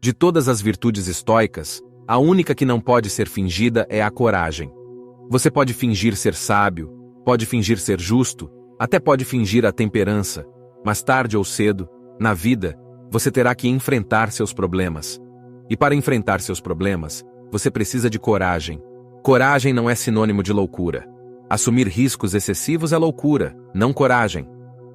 De todas as virtudes estoicas, a única que não pode ser fingida é a coragem. Você pode fingir ser sábio, pode fingir ser justo, até pode fingir a temperança, mas tarde ou cedo, na vida, você terá que enfrentar seus problemas. E para enfrentar seus problemas, você precisa de coragem. Coragem não é sinônimo de loucura. Assumir riscos excessivos é loucura, não coragem.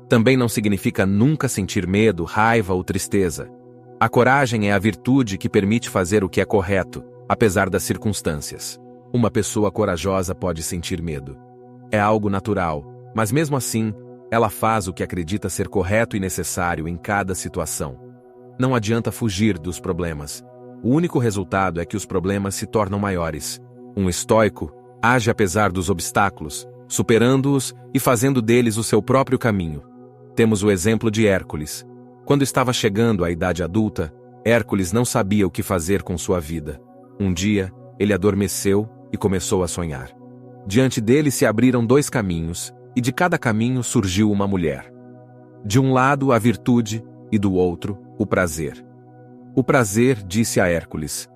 Também não significa nunca sentir medo, raiva ou tristeza. A coragem é a virtude que permite fazer o que é correto, apesar das circunstâncias. Uma pessoa corajosa pode sentir medo. É algo natural, mas mesmo assim, ela faz o que acredita ser correto e necessário em cada situação. Não adianta fugir dos problemas. O único resultado é que os problemas se tornam maiores. Um estoico age apesar dos obstáculos, superando-os e fazendo deles o seu próprio caminho. Temos o exemplo de Hércules. Quando estava chegando à idade adulta, Hércules não sabia o que fazer com sua vida. Um dia, ele adormeceu e começou a sonhar. Diante dele se abriram dois caminhos, e de cada caminho surgiu uma mulher. De um lado, a virtude, e do outro, o prazer. O prazer disse a Hércules: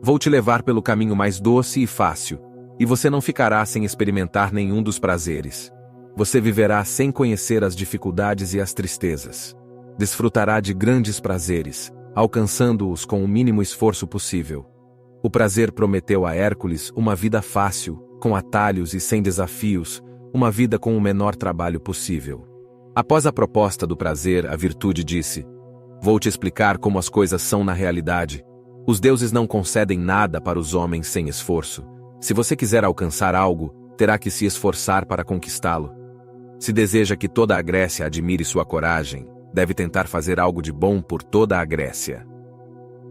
"Vou te levar pelo caminho mais doce e fácil, e você não ficará sem experimentar nenhum dos prazeres. Você viverá sem conhecer as dificuldades e as tristezas. Desfrutará de grandes prazeres, alcançando-os com o mínimo esforço possível." O prazer prometeu a Hércules uma vida fácil, com atalhos e sem desafios, uma vida com o menor trabalho possível. Após a proposta do prazer, a virtude disse: "Vou te explicar como as coisas são na realidade. Os deuses não concedem nada para os homens sem esforço. Se você quiser alcançar algo, terá que se esforçar para conquistá-lo. Se deseja que toda a Grécia admire sua coragem, deve tentar fazer algo de bom por toda a Grécia."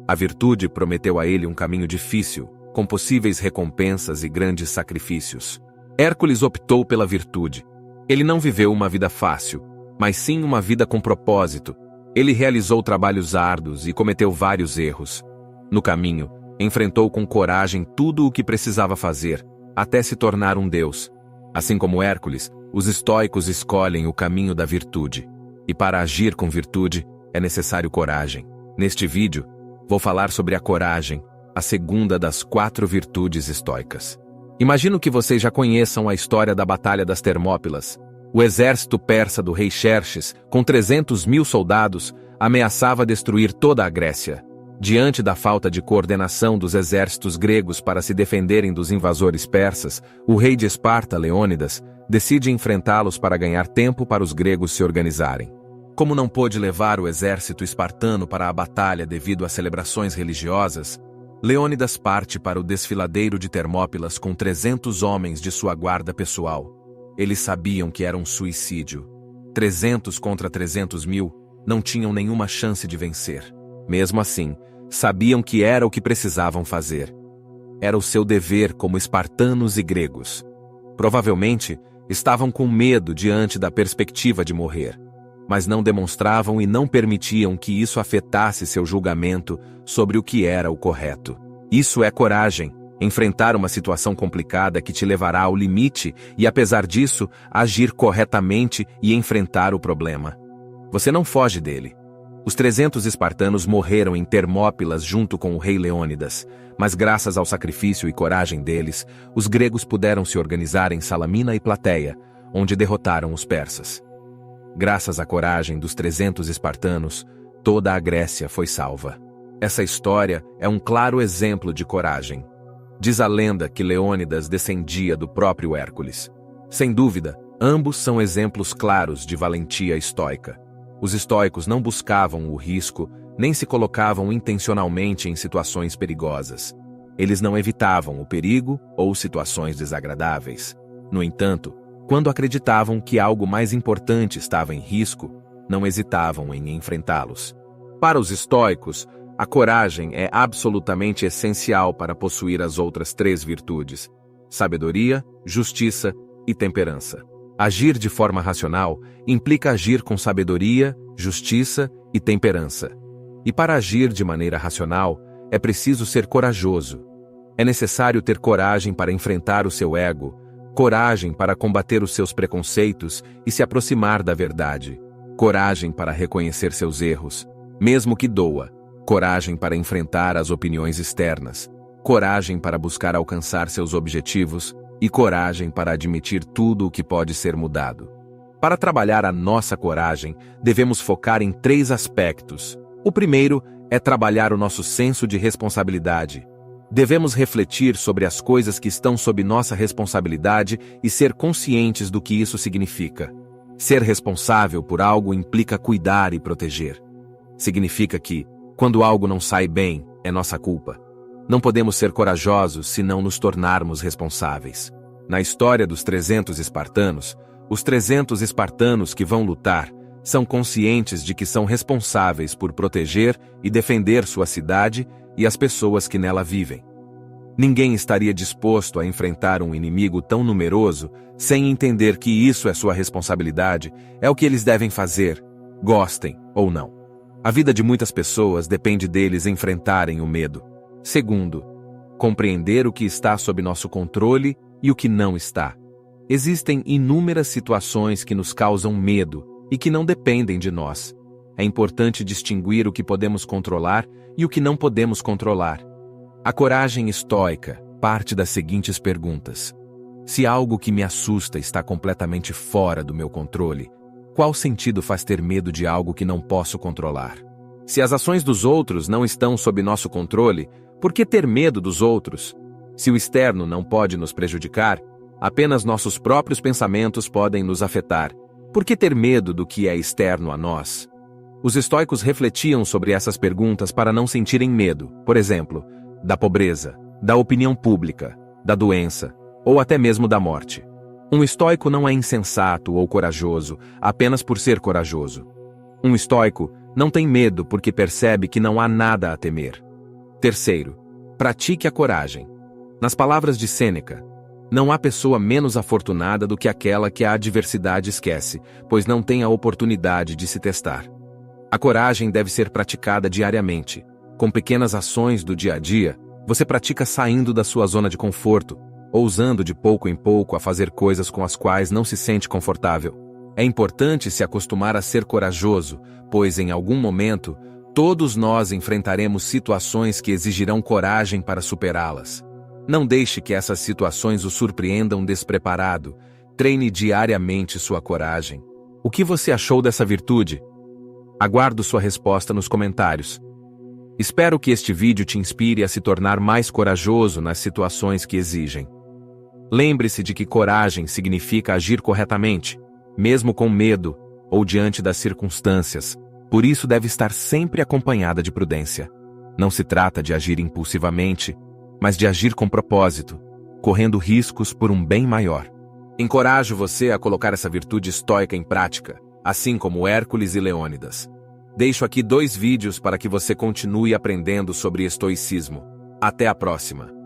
A virtude prometeu a ele um caminho difícil, com possíveis recompensas e grandes sacrifícios. Hércules optou pela virtude. Ele não viveu uma vida fácil, mas sim uma vida com propósito. Ele realizou trabalhos árduos e cometeu vários erros. No caminho, enfrentou com coragem tudo o que precisava fazer, até se tornar um deus. Assim como Hércules, os estoicos escolhem o caminho da virtude. E para agir com virtude, é necessário coragem. Neste vídeo, vou falar sobre a coragem, a segunda das 4 virtudes estoicas. Imagino que vocês já conheçam a história da Batalha das Termópilas. O exército persa do rei Xerxes, com 300.000 soldados, ameaçava destruir toda a Grécia. Diante da falta de coordenação dos exércitos gregos para se defenderem dos invasores persas, o rei de Esparta, Leônidas, decide enfrentá-los para ganhar tempo para os gregos se organizarem. Como não pôde levar o exército espartano para a batalha devido às celebrações religiosas, Leônidas parte para o desfiladeiro de Termópilas com 300 homens de sua guarda pessoal. Eles sabiam que era um suicídio. 300 contra 300.000 não tinham nenhuma chance de vencer. Mesmo assim, sabiam que era o que precisavam fazer. Era o seu dever como espartanos e gregos. Provavelmente, estavam com medo diante da perspectiva de morrer, mas não demonstravam e não permitiam que isso afetasse seu julgamento sobre o que era o correto. Isso é coragem, enfrentar uma situação complicada que te levará ao limite e, apesar disso, agir corretamente e enfrentar o problema. Você não foge dele. Os 300 espartanos morreram em Termópilas junto com o rei Leônidas, mas graças ao sacrifício e coragem deles, os gregos puderam se organizar em Salamina e Plateia, onde derrotaram os persas. Graças à coragem dos 300 espartanos, toda a Grécia foi salva. Essa história é um claro exemplo de coragem. Diz a lenda que Leônidas descendia do próprio Hércules. Sem dúvida, ambos são exemplos claros de valentia estoica. Os estoicos não buscavam o risco, nem se colocavam intencionalmente em situações perigosas. Eles não evitavam o perigo ou situações desagradáveis. No entanto, quando acreditavam que algo mais importante estava em risco, não hesitavam em enfrentá-los. Para os estoicos, a coragem é absolutamente essencial para possuir as outras 3 virtudes: sabedoria, justiça e temperança. Agir de forma racional implica agir com sabedoria, justiça e temperança. E para agir de maneira racional, é preciso ser corajoso. É necessário ter coragem para enfrentar o seu ego, coragem para combater os seus preconceitos e se aproximar da verdade, coragem para reconhecer seus erros, mesmo que doa, coragem para enfrentar as opiniões externas, coragem para buscar alcançar seus objetivos e coragem para admitir tudo o que pode ser mudado. Para trabalhar a nossa coragem, devemos focar em 3 aspectos. O primeiro é trabalhar o nosso senso de responsabilidade. Devemos refletir sobre as coisas que estão sob nossa responsabilidade e ser conscientes do que isso significa. Ser responsável por algo implica cuidar e proteger. Significa que, quando algo não sai bem, é nossa culpa. Não podemos ser corajosos se não nos tornarmos responsáveis. Na história dos 300 espartanos, os 300 espartanos que vão lutar são conscientes de que são responsáveis por proteger e defender sua cidade e as pessoas que nela vivem. Ninguém estaria disposto a enfrentar um inimigo tão numeroso sem entender que isso é sua responsabilidade, é o que eles devem fazer, gostem ou não. A vida de muitas pessoas depende deles enfrentarem o medo. Segundo, compreender o que está sob nosso controle e o que não está. Existem inúmeras situações que nos causam medo e que não dependem de nós. É importante distinguir o que podemos controlar e o que não podemos controlar. A coragem estoica parte das seguintes perguntas. Se algo que me assusta está completamente fora do meu controle, qual sentido faz ter medo de algo que não posso controlar? Se as ações dos outros não estão sob nosso controle, por que ter medo dos outros? Se o externo não pode nos prejudicar, apenas nossos próprios pensamentos podem nos afetar. Por que ter medo do que é externo a nós? Os estoicos refletiam sobre essas perguntas para não sentirem medo, por exemplo, da pobreza, da opinião pública, da doença, ou até mesmo da morte. Um estoico não é insensato ou corajoso apenas por ser corajoso. Um estoico não tem medo porque percebe que não há nada a temer. Terceiro, pratique a coragem. Nas palavras de Sêneca, não há pessoa menos afortunada do que aquela que a adversidade esquece, pois não tem a oportunidade de se testar. A coragem deve ser praticada diariamente. Com pequenas ações do dia a dia, você pratica saindo da sua zona de conforto, ousando de pouco em pouco a fazer coisas com as quais não se sente confortável. É importante se acostumar a ser corajoso, pois em algum momento, todos nós enfrentaremos situações que exigirão coragem para superá-las. Não deixe que essas situações o surpreendam despreparado. Treine diariamente sua coragem. O que você achou dessa virtude? Aguardo sua resposta nos comentários. Espero que este vídeo te inspire a se tornar mais corajoso nas situações que exigem. Lembre-se de que coragem significa agir corretamente, mesmo com medo ou diante das circunstâncias. Por isso deve estar sempre acompanhada de prudência. Não se trata de agir impulsivamente, mas de agir com propósito, correndo riscos por um bem maior. Encorajo você a colocar essa virtude estoica em prática, assim como Hércules e Leônidas. Deixo aqui 2 vídeos para que você continue aprendendo sobre estoicismo. Até a próxima!